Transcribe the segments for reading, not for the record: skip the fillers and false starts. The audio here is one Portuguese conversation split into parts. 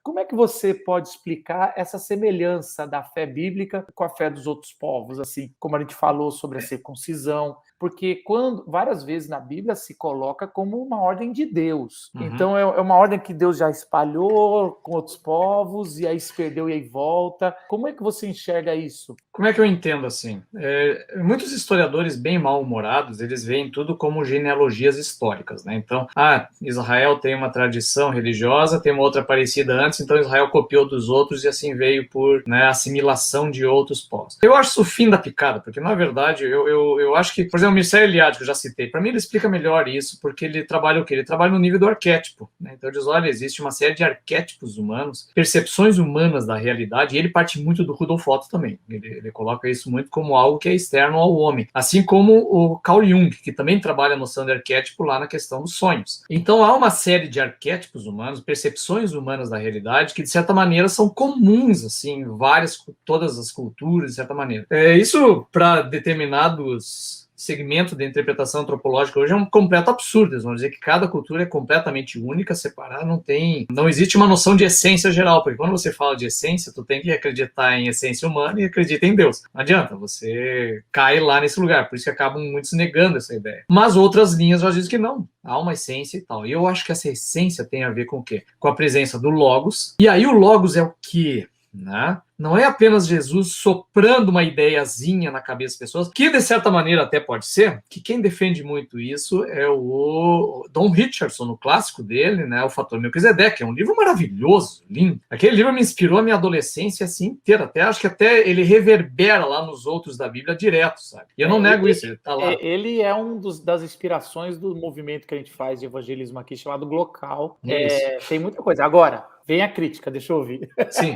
Como é que você pode explicar essa semelhança da fé bíblica com a fé dos outros povos, assim, como a gente falou sobre a circuncisão? Porque várias vezes na Bíblia se coloca como uma ordem de Deus. Uhum. Então é uma ordem que Deus já espalhou com outros povos e aí se perdeu e aí volta. Como é que você enxerga isso? Como é que eu entendo assim? Muitos historiadores bem mal-humorados, eles veem tudo como genealogias históricas, né? Então, Israel tem uma tradição religiosa, tem uma outra parecida antes, então Israel copiou dos outros e assim veio por, né, assimilação de outros povos. Eu acho isso o fim da picada, porque na verdade eu acho que, por exemplo, o Mircea Eliade, que eu já citei, para mim ele explica melhor isso, porque ele trabalha o quê? Ele trabalha no nível do arquétipo, né? Então ele diz, olha, existe uma série de arquétipos humanos, percepções humanas da realidade, e ele parte muito do Rudolf Otto também. Ele coloca isso muito como algo que é externo ao homem. Assim como o Carl Jung, que também trabalha a noção de arquétipo lá na questão dos sonhos. Então há uma série de arquétipos humanos, percepções humanas da realidade, que de certa maneira são comuns, assim, todas as culturas, de certa maneira. Isso para determinados segmento da interpretação antropológica hoje é um completo absurdo. Eles vão dizer que cada cultura é completamente única, separada, não existe uma noção de essência geral, porque quando você fala de essência, tu tem que acreditar em essência humana e acredita em Deus. Não adianta, você cai lá nesse lugar, por isso que acabam muitos negando essa ideia. Mas outras linhas já dizem que não, há uma essência e tal. E eu acho que essa essência tem a ver com o quê? Com a presença do Logos. E aí o Logos é o quê? Né? Não é apenas Jesus soprando uma ideiazinha na cabeça das pessoas, que de certa maneira até pode ser, que quem defende muito isso é o Don Richardson, no clássico dele, né, O Fator Melquisedeque, é um livro maravilhoso, lindo. Aquele livro me inspirou a minha adolescência assim inteira, acho que até ele reverbera lá nos outros da Bíblia direto, sabe? E eu não nego isso, ele tá lá. Ele é das inspirações do movimento que a gente faz de evangelismo aqui, chamado Glocal. Tem muita coisa. Agora, vem a crítica, deixa eu ouvir. Sim.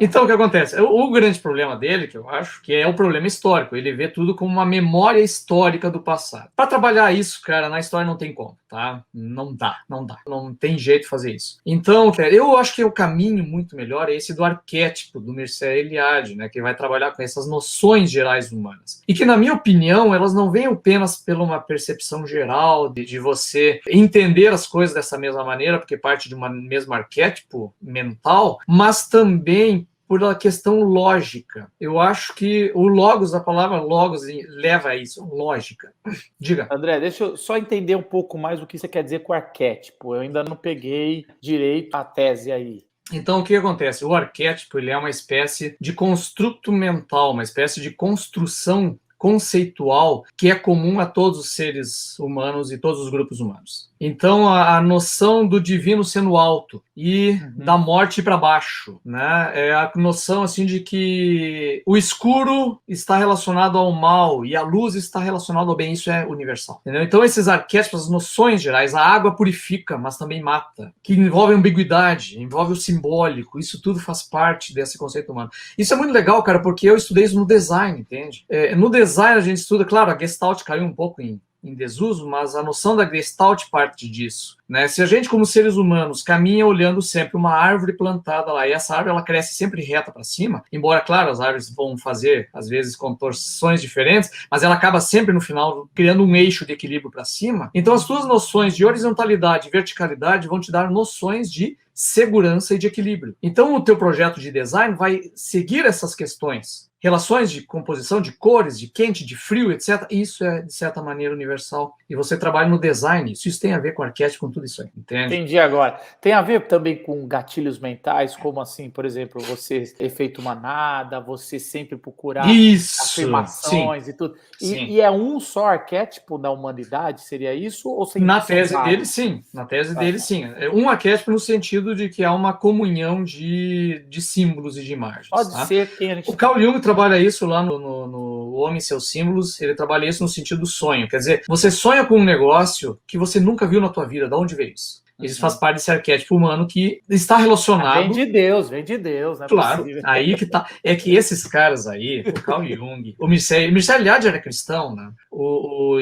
Então, o que acontece? O grande problema dele, que eu acho, que é o problema histórico. Ele vê tudo como uma memória histórica do passado. Para trabalhar isso, cara, na história não tem como, tá? Não dá. Não tem jeito de fazer isso. Então, eu acho que o caminho muito melhor é esse do arquétipo do Mircea Eliade, né? Que vai trabalhar com essas noções gerais humanas. E que, na minha opinião, elas não vêm apenas pela uma percepção geral de você entender as coisas dessa mesma maneira, porque parte de um mesmo arquétipo mental, mas também por uma questão lógica. Eu acho que o logos, a palavra logos, leva a isso, lógica. Diga. André, deixa eu só entender um pouco mais o que você quer dizer com arquétipo. Eu ainda não peguei direito a tese aí. Então, o que acontece? O arquétipo ele é uma espécie de construto mental, uma espécie de construção conceitual que é comum a todos os seres humanos e todos os grupos humanos. Então, a noção do divino sendo alto e da morte para baixo, né? É a noção assim de que o escuro está relacionado ao mal e a luz está relacionada ao bem. Isso é universal, entendeu? Então, esses arquétipos, as noções gerais, a água purifica, mas também mata, que envolve a ambiguidade, envolve o simbólico. Isso tudo faz parte desse conceito humano. Isso é muito legal, cara, porque eu estudei isso no design, entende? No design a gente estuda, claro, a Gestalt caiu um pouco em desuso, mas a noção da Gestalt parte disso, né? Se a gente, como seres humanos, caminha olhando sempre uma árvore plantada lá, e essa árvore ela cresce sempre reta para cima, embora, claro, as árvores vão fazer, às vezes, contorções diferentes, mas ela acaba sempre, no final, criando um eixo de equilíbrio para cima. Então, as tuas noções de horizontalidade e verticalidade vão te dar noções de segurança e de equilíbrio. Então, o teu projeto de design vai seguir essas questões. Relações de composição de cores, de quente, de frio, etc. Isso é, de certa maneira, universal. E você trabalha no design, isso tem a ver com arquétipo, com tudo isso aí, entende? Entendi agora. Tem a ver também com gatilhos mentais, como assim, por exemplo, você efeito manada, você sempre procurar afirmações e tudo. E é um só arquétipo da humanidade, seria isso? Ou Na tese dele, sim. Na tese dele, sim. É um arquétipo no sentido de que há uma comunhão de símbolos e de imagens. Pode ser quem a gente... O Carl Jung trabalha isso lá no Homem e Seus Símbolos, ele trabalha isso no sentido do sonho. Quer dizer, você sonha com um negócio que você nunca viu na tua vida. De onde veio isso? Isso faz parte desse arquétipo humano que está relacionado... Vem de Deus, né? Claro, aí que tá. É que esses caras aí, o Carl Jung, o Mircea Eliade era cristão, né?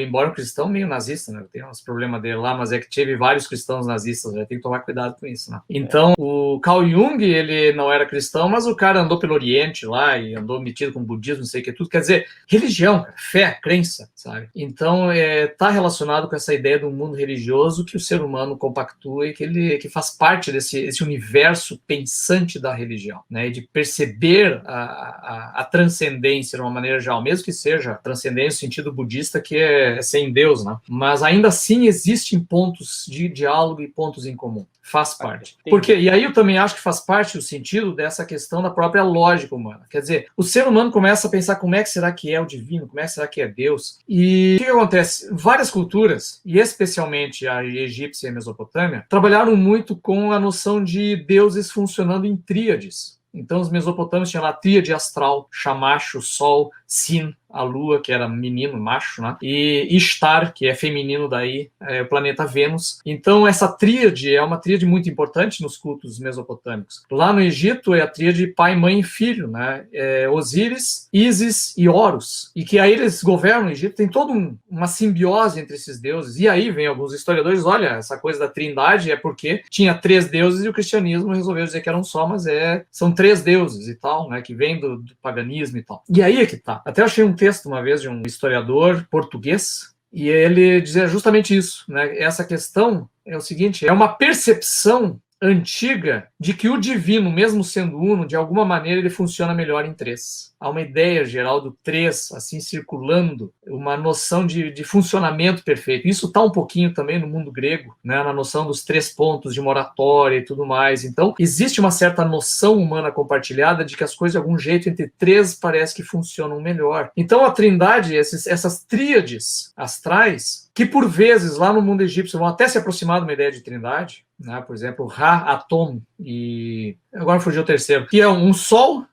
Embora um cristão meio nazista, né? Tem uns problemas dele lá, mas é que teve vários cristãos nazistas, já tem que tomar cuidado com isso, né? Então, o Carl Jung, ele não era cristão, mas o cara andou pelo Oriente lá e andou metido com budismo, não sei o que tudo. Quer dizer, religião, fé, crença, sabe? Então, tá relacionado com essa ideia do mundo religioso que o ser humano compactou atua e que faz parte desse universo pensante da religião, né? E de perceber a transcendência de uma maneira geral, mesmo que seja transcendência no sentido budista, que é sem Deus, né? Mas ainda assim existem pontos de diálogo e pontos em comum. Faz parte. Porque, e aí eu também acho que faz parte do sentido dessa questão da própria lógica humana. Quer dizer, o ser humano começa a pensar como é que será que é o divino, como é que será que é Deus. E o que acontece? Várias culturas, e especialmente a egípcia e a Mesopotâmia, trabalharam muito com a noção de deuses funcionando em tríades. Então, os mesopotâmios tinham lá a tríade astral, Shamash, o Sol, Sin, a Lua, que era menino, macho, né? E Ishtar, que é feminino daí, é o planeta Vênus. Então, essa tríade é uma tríade muito importante nos cultos mesopotâmicos. Lá no Egito é a tríade pai, mãe e filho, né? É Osíris, Ísis e Horus. E que aí eles governam o Egito, tem toda uma simbiose entre esses deuses. E aí vem alguns historiadores, olha, essa coisa da trindade é porque tinha 3 deuses e o cristianismo resolveu dizer que eram só, mas são 3 deuses e tal, né? Que vem do paganismo e tal. E aí é que tá. Até eu achei um texto uma vez de um historiador português e ele dizia justamente isso, né? Essa questão é o seguinte, é uma percepção antiga de que o divino, mesmo sendo uno, de alguma maneira ele funciona melhor em 3. Há uma ideia geral do 3, assim, circulando, uma noção de funcionamento perfeito. Isso está um pouquinho também no mundo grego, né, na noção dos 3 pontos de moratória e tudo mais. Então, existe uma certa noção humana compartilhada de que as coisas, de algum jeito, entre 3 parece que funcionam melhor. Então, a trindade, essas tríades astrais, que por vezes, lá no mundo egípcio, vão até se aproximar de uma ideia de trindade, né? Por exemplo, Ra, Atom e... agora fugiu o terceiro, que é um sol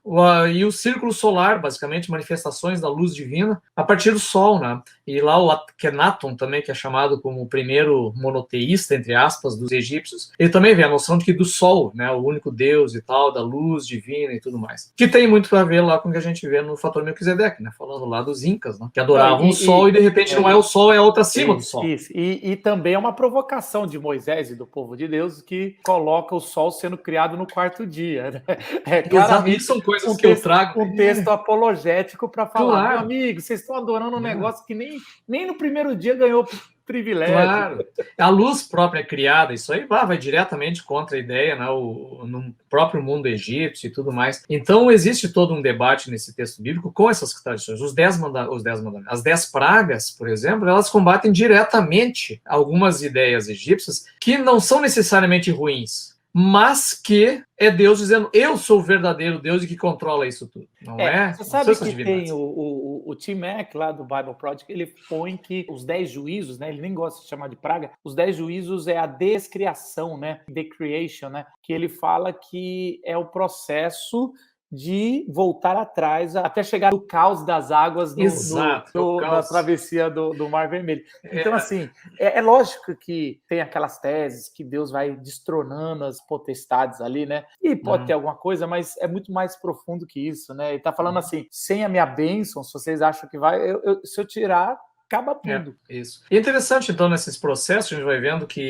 e o círculo solar, basicamente, manifestações da luz divina a partir do sol, né? E lá o Akhenaton também, que é chamado como o primeiro monoteísta, entre aspas, dos egípcios, ele também vê a noção de que do sol, né? O único Deus e tal, da luz divina e tudo mais. Que tem muito a ver lá com o que a gente vê no fator Melquisedeque, né? Falando lá dos incas, né? Que adoravam o sol e de repente não é o sol, é outra acima do sol. Isso. E também é uma provocação de Moisés e do povo de Deus que coloca o sol sendo criado no 4º dia, né? Claramente são coisas que eu trago. Um texto apologético para falar, meu amigo, vocês estão adorando um negócio que nem no primeiro dia ganhou privilégio. Claro. A luz própria criada, isso aí vai diretamente contra a ideia, né, no próprio mundo egípcio e tudo mais. Então, existe todo um debate nesse texto bíblico com essas tradições. Os 10 mandamentos. As 10 pragas, por exemplo, elas combatem diretamente algumas ideias egípcias que não são necessariamente ruins, mas que é Deus dizendo, eu sou o verdadeiro Deus e que controla isso tudo. Não é? Você sabe que tem o Tim Mack lá do Bible Project, ele põe que os 10 juízos, né? Ele nem gosta de chamar de praga, os 10 juízos é a descriação, né? The creation, né? Que ele fala que é o processo de voltar atrás até chegar no caos das águas na travessia do Mar Vermelho. Então, assim, é lógico que tem aquelas teses que Deus vai destronando as potestades ali, né? E pode ter alguma coisa, mas é muito mais profundo que isso, né? Ele tá falando assim, sem a minha bênção, se vocês acham que vai, se eu tirar, acaba tudo. Isso. E é interessante, então, nesses processos, a gente vai vendo que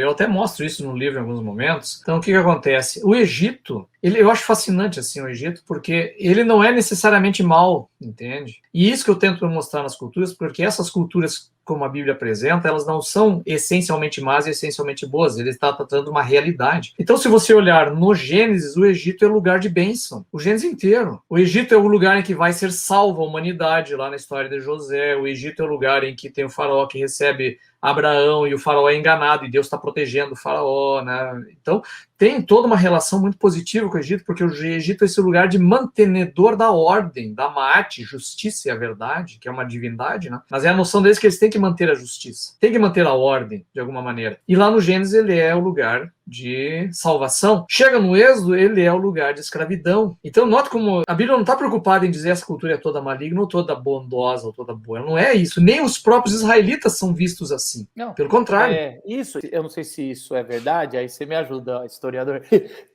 eu até mostro isso no livro em alguns momentos. Então, o que acontece? O Egito, eu acho fascinante, assim, o Egito, porque ele não é necessariamente mal, entende? E isso que eu tento mostrar nas culturas, porque essas culturas, como a Bíblia apresenta, elas não são essencialmente más e essencialmente boas, ele está tratando uma realidade. Então, se você olhar no Gênesis, o Egito é lugar de bênção, o Gênesis inteiro. O Egito é o lugar em que vai ser salva a humanidade, lá na história de José. O Egito é o lugar em que tem o faraó que recebe Abraão e o faraó é enganado e Deus está protegendo o faraó, né? Então, tem toda uma relação muito positiva com o Egito, porque o Egito é esse lugar de mantenedor da ordem, da Maat, justiça e a verdade, que é uma divindade, né? Mas é a noção deles que eles têm que manter a justiça, têm que manter a ordem, de alguma maneira. E lá no Gênesis ele é o lugar de salvação. Chega no Êxodo, ele é o lugar de escravidão. Então, note como a Bíblia não está preocupada em dizer essa cultura é toda maligna ou toda bondosa ou toda boa. Não é isso. Nem os próprios israelitas são vistos assim. Não, pelo contrário. Isso, eu não sei se isso é verdade, aí você me ajuda, historiador.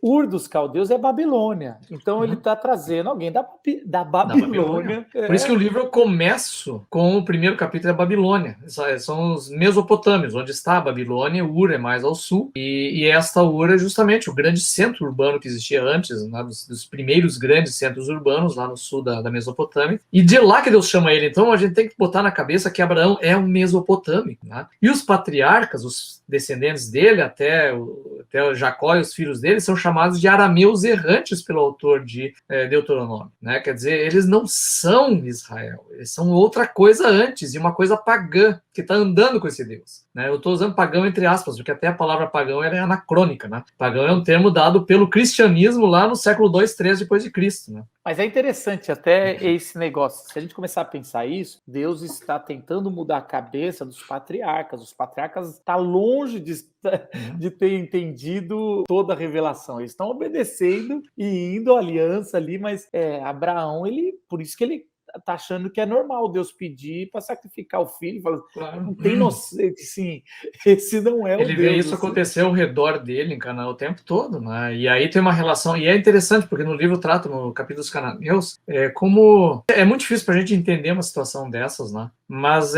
Ur dos caldeus é Babilônia. Então, ele está trazendo alguém da Babilônia. Por isso que o livro eu começo com o primeiro capítulo da Babilônia. São os Mesopotâmios, onde está a Babilônia. Ur é mais ao sul. E esta Ur é justamente o grande centro urbano que existia antes, né, dos primeiros grandes centros urbanos lá no sul da Mesopotâmia, e de lá que Deus chama ele. Então a gente tem que botar na cabeça que Abraão é um mesopotâmico, né? E os patriarcas, os descendentes dele, até o Jacó e os filhos dele, são chamados de arameus errantes pelo autor de Deuteronômio, né? Quer dizer, eles não são Israel, eles são outra coisa antes, e uma coisa pagã, que está andando com esse Deus, né? Eu estou usando pagão entre aspas, porque até a palavra pagão é anacrônica, né? Pagão é um termo dado pelo cristianismo lá no século 2, 3 depois de Cristo, né? Mas é interessante até esse negócio. Se a gente começar a pensar isso, Deus está tentando mudar a cabeça dos patriarcas. Os patriarcas estão longe de ter entendido toda a revelação. Eles estão obedecendo e indo à aliança ali, mas Abraão, por isso que ele tá achando que é normal Deus pedir para sacrificar o filho. Fala, claro. Não tem noção, sim, esse não é o Deus. Ele vê isso acontecer ao redor dele, em Canaã, o tempo todo, né? E aí tem uma relação, e é interessante, porque no livro trata, no capítulo dos cananeus, como é muito difícil para a gente entender uma situação dessas, né? Mas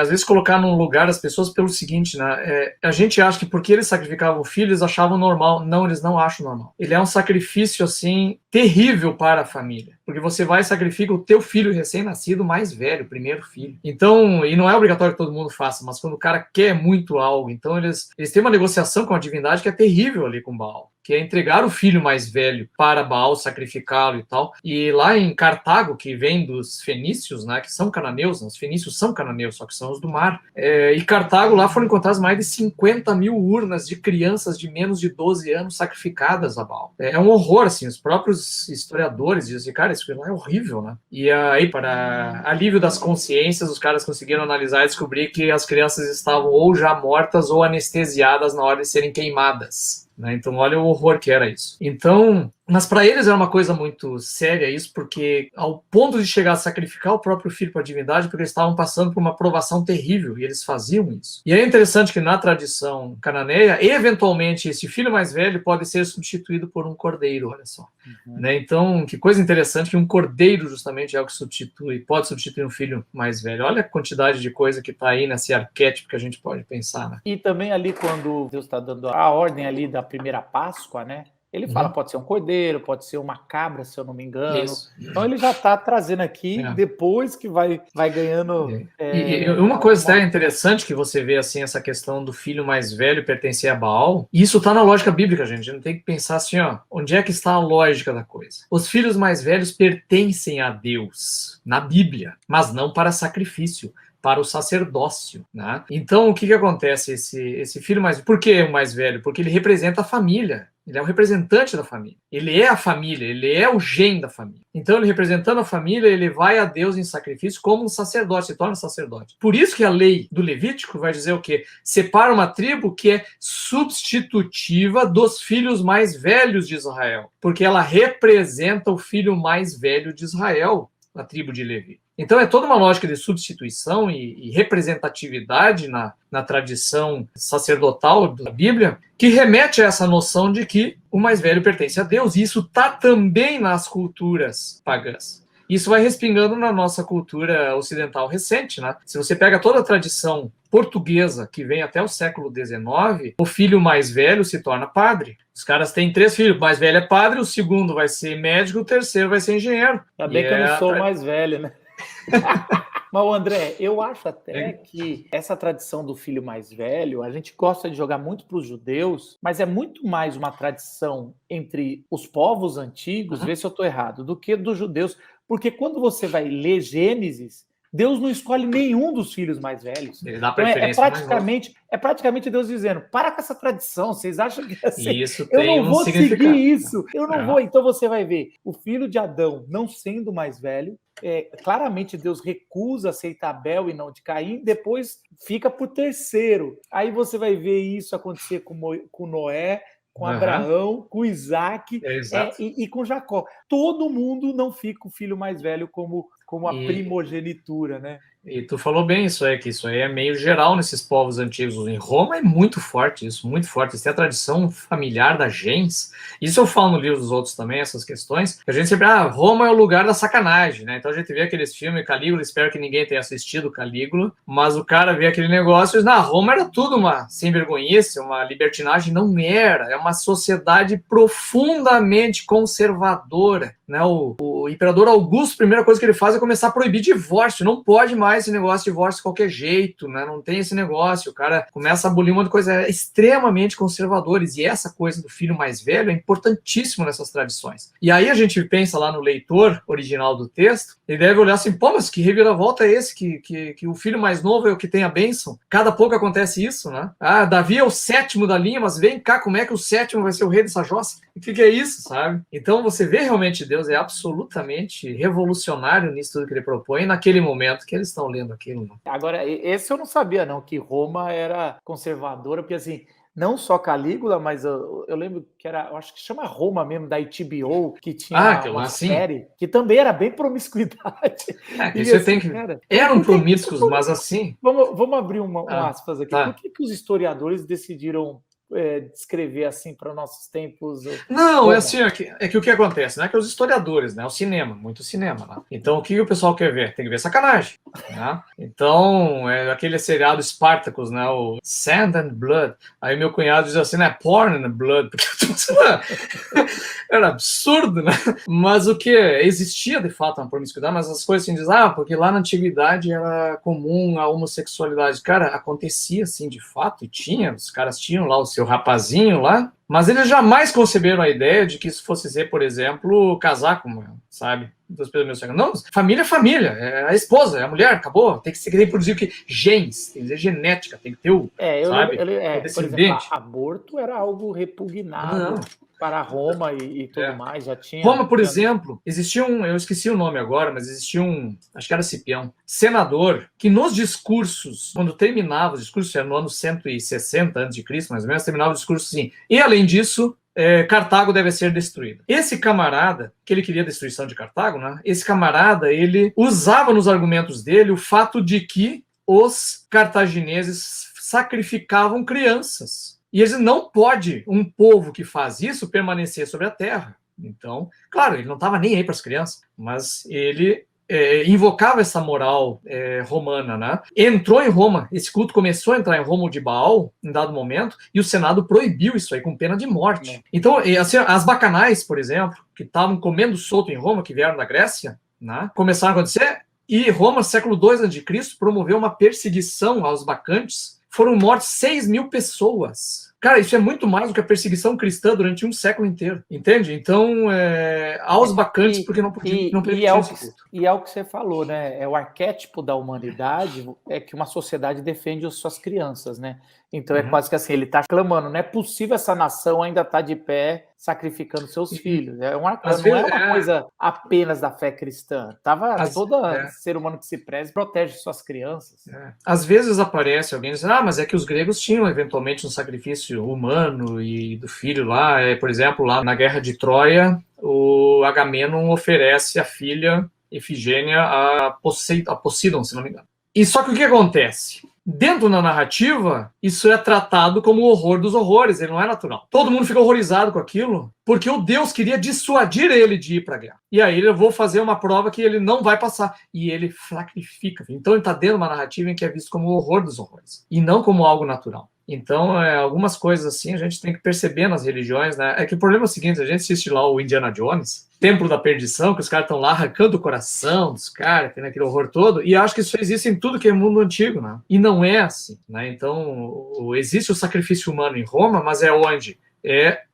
às vezes colocar num lugar as pessoas pelo seguinte, né? A gente acha que porque eles sacrificavam o filho, eles achavam normal. Não, eles não acham normal. Ele é um sacrifício, assim, terrível para a família. Porque você vai e sacrifica o teu filho recém-nascido mais velho, o primeiro filho. Então, e não é obrigatório que todo mundo faça, mas quando o cara quer muito algo, então eles têm uma negociação com a divindade que é terrível ali com Baal, que é entregar o filho mais velho para Baal, sacrificá-lo e tal. E lá em Cartago, que vem dos fenícios, né, que são cananeus, né, os fenícios são cananeus, só que são os do mar. E Cartago, lá foram encontradas mais de 50 mil urnas de crianças de menos de 12 anos sacrificadas a Baal. É um horror, assim, os próprios historiadores dizem, cara, isso lá é horrível, né? E aí, para alívio das consciências, os caras conseguiram analisar e descobrir que as crianças estavam ou já mortas ou anestesiadas na hora de serem queimadas. Então, olha o horror que era isso. Então, mas para eles era uma coisa muito séria isso, porque ao ponto de chegar a sacrificar o próprio filho para a divindade, porque eles estavam passando por uma provação terrível, e eles faziam isso. E é interessante que na tradição cananeia, eventualmente, esse filho mais velho pode ser substituído por um cordeiro, olha só. Então, que coisa interessante que um cordeiro justamente é o que pode substituir um filho mais velho. Olha a quantidade de coisa que está aí nesse arquétipo que a gente pode pensar, né? E também ali quando Deus está dando a ordem ali da primeira Páscoa, né? Ele fala, pode ser um cordeiro, pode ser uma cabra, se eu não me engano. Isso. Então ele já está trazendo aqui, depois que vai ganhando... E uma coisa até interessante que você vê, assim, essa questão do filho mais velho pertencer a Baal, e isso está na lógica bíblica, gente. A gente não tem que pensar assim, ó, onde é que está a lógica da coisa? Os filhos mais velhos pertencem a Deus, na Bíblia, mas não para sacrifício, para o sacerdócio, né? Então, o que acontece? Esse filho mais... Por que o mais velho? Porque ele representa a família. Ele é o representante da família. Ele é a família, ele é o gen da família. Então, ele representando a família, ele vai a Deus em sacrifício como um sacerdote, se torna sacerdote. Por isso que a lei do Levítico vai dizer o quê? Separa uma tribo que é substitutiva dos filhos mais velhos de Israel, porque ela representa o filho mais velho de Israel, a tribo de Levi. Então é toda uma lógica de substituição e representatividade na tradição sacerdotal da Bíblia que remete a essa noção de que o mais velho pertence a Deus. E isso está também nas culturas pagãs. Isso vai respingando na nossa cultura ocidental recente, né? Se você pega toda a tradição portuguesa que vem até o século XIX, o filho mais velho se torna padre. Os caras têm 3 filhos, o mais velho é padre, o segundo vai ser médico, o terceiro vai ser engenheiro. Ainda bem que eu não sou mais velho, né? Mas, André, eu acho até que essa tradição do filho mais velho, a gente gosta de jogar muito para os judeus, mas é muito mais uma tradição entre os povos antigos, vê se eu estou errado, do que dos judeus. Porque quando você vai ler Gênesis, Deus não escolhe nenhum dos filhos mais velhos. Ele dá preferência é praticamente Deus dizendo, para com essa tradição, vocês acham que assim, isso eu não vou seguir isso, eu não vou. Então você vai ver, o filho de Adão não sendo mais velho, claramente Deus recusa aceitar Abel e não de Caim, depois fica por terceiro. Aí você vai ver isso acontecer com Noé, com Abraão, com Isaac e com Jacó. Todo mundo não fica o filho mais velho como a primogenitura, né? E tu falou bem isso aí, que isso aí é meio geral nesses povos antigos. Em Roma é muito forte isso, muito forte. Isso é a tradição familiar da gens. Isso eu falo no livro dos outros também, essas questões. Que a gente sempre, Roma é o lugar da sacanagem, né? Então a gente vê aqueles filmes, Calígula, espero que ninguém tenha assistido Calígula, mas o cara vê aquele negócio e diz, Roma era tudo uma sem vergonhice, uma libertinagem. Não era, é uma sociedade profundamente conservadora, né? O imperador Augusto, a primeira coisa que ele faz é começar a proibir divórcio. Não pode mais esse negócio de divórcio de qualquer jeito, né? Não tem esse negócio. O cara começa a abolir uma coisa extremamente conservadores. E essa coisa do filho mais velho é importantíssimo nessas tradições. E aí a gente pensa lá no leitor original do texto, ele deve olhar assim, pô, mas que reviravolta é esse? Que o filho mais novo é o que tem a bênção? Cada pouco acontece isso, né? Davi é o sétimo da linha, mas vem cá, como é que o sétimo vai ser o rei dessa jossa? O que é isso, sabe? Então você vê realmente Deus é absolutamente revolucionário nisso tudo que ele propõe naquele momento que eles estão lendo aquilo. Né? Agora, esse eu não sabia, não, que Roma era conservadora, porque assim, não só Calígula, mas eu lembro que era, eu acho que chama Roma mesmo, da HBO, que tinha uma série, que também era bem promiscuidade. E você assim, tem que... Cara, eram promíscuos, mas assim... Vamos abrir um aspas aqui. Por que os historiadores decidiram descrever assim para nossos tempos? Não, é assim, é que o que acontece, né? Que os historiadores, né? O cinema, muito cinema, né? Então, o que o pessoal quer ver? Tem que ver sacanagem, né? Então, é aquele seriado Spartacus, né? O Sand and Blood. Aí meu cunhado diz assim, né? Porn and Blood. Porque era absurdo, né? Mas o que? Existia, de fato, uma promiscuidade, mas as coisas assim, diz, porque lá na antiguidade era comum a homossexualidade. Cara, acontecia assim, de fato, e tinha, os caras tinham lá o seu rapazinho lá, mas eles jamais conceberam a ideia de que isso fosse ser, por exemplo, casar com, sabe? Não, família é família, é a esposa, é a mulher, acabou. Tem que reproduzir o que? Genes, tem que dizer genética, tem que ter o, sabe? O descendente. Por exemplo, aborto era algo repugnado para Roma e tudo mais, já tinha... Roma, por exemplo, existia eu esqueci o nome agora, mas existia acho que era Cipião, senador, que nos discursos, quando terminava os discursos, era no ano 160 a.C., mais ou menos, terminava o discurso assim, e além disso, Cartago deve ser destruída. Esse camarada, que ele queria a destruição de Cartago, né? Esse camarada, ele usava nos argumentos dele o fato de que os cartagineses sacrificavam crianças. E eles não pode um povo que faz isso permanecer sobre a terra. Então, claro, ele não estava nem aí para as crianças, mas ele invocava essa moral romana, né? Entrou em Roma, esse culto começou a entrar em Roma de Baal, em dado momento, e o Senado proibiu isso aí, com pena de morte. Então, assim, as bacanais, por exemplo, que estavam comendo solto em Roma, que vieram da Grécia, né? Começaram a acontecer, e Roma, século II a.C., promoveu uma perseguição aos bacantes. Foram mortas 6.000 pessoas. Cara, isso é muito mais do que a perseguição cristã durante um século inteiro, entende? Então, aos bacantes, porque não permitiam esse culto. E é o que você falou, né? É o arquétipo da humanidade, é que uma sociedade defende as suas crianças, né? Então é quase que assim, ele está clamando, não é possível essa nação ainda estar de pé sacrificando seus filhos. Não é uma coisa apenas da fé cristã. Todo ser humano que se preze protege suas crianças. Às vezes aparece alguém dizendo, mas é que os gregos tinham eventualmente um sacrifício humano e do filho lá. Por exemplo, lá na Guerra de Troia, o Agamenon oferece a filha Efigênia a Poseidon, se não me engano. E só que o que acontece? Dentro da narrativa, isso é tratado como o horror dos horrores, ele não é natural. Todo mundo fica horrorizado com aquilo, porque o Deus queria dissuadir ele de ir para a guerra. E aí eu vou fazer uma prova que ele não vai passar. E ele sacrifica. Então ele está dentro de uma narrativa em que é visto como o horror dos horrores, e não como algo natural. Então, algumas coisas assim a gente tem que perceber nas religiões, né? É que o problema é o seguinte, a gente assiste lá o Indiana Jones, Templo da Perdição, que os caras estão lá arrancando o coração dos caras, tem aquele horror todo, e acho que isso existe em tudo que é mundo antigo, né? E não é assim, né? Então, existe o sacrifício humano em Roma, mas é onde?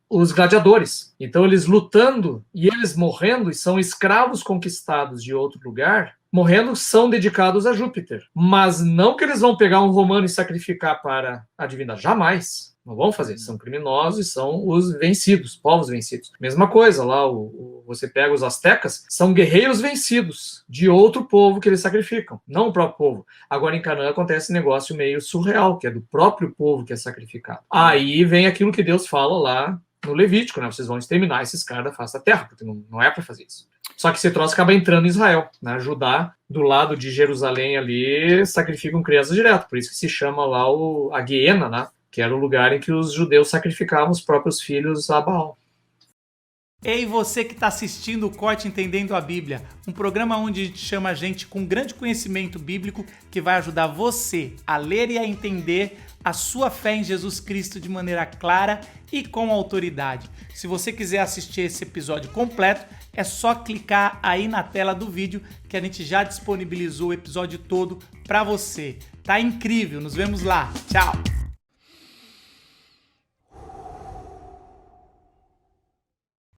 Os gladiadores. Então, eles lutando e eles morrendo, e são escravos conquistados de outro lugar, morrendo, são dedicados a Júpiter. Mas não que eles vão pegar um romano e sacrificar para a divindade. Jamais. Não vão fazer. São criminosos e são os vencidos, povos vencidos. Mesma coisa, lá você pega os astecas, são guerreiros vencidos de outro povo que eles sacrificam, não o próprio povo. Agora em Canaã acontece um negócio meio surreal, que é do próprio povo que é sacrificado. Aí vem aquilo que Deus fala lá no Levítico, né? Vocês vão exterminar esses caras da face da terra, porque não é para fazer isso. Só que esse troço acaba entrando em Israel, né? Judá, do lado de Jerusalém ali, sacrificam crianças direto, por isso que se chama lá a Guiena, né? Que era o lugar em que os judeus sacrificavam os próprios filhos a Baal. Ei, você que está assistindo o Corte Entendendo a Bíblia, um programa onde a gente chama gente com grande conhecimento bíblico que vai ajudar você a ler e a entender a sua fé em Jesus Cristo de maneira clara e com autoridade. Se você quiser assistir esse episódio completo, é só clicar aí na tela do vídeo que a gente já disponibilizou o episódio todo para você. Tá incrível, nos vemos lá. Tchau!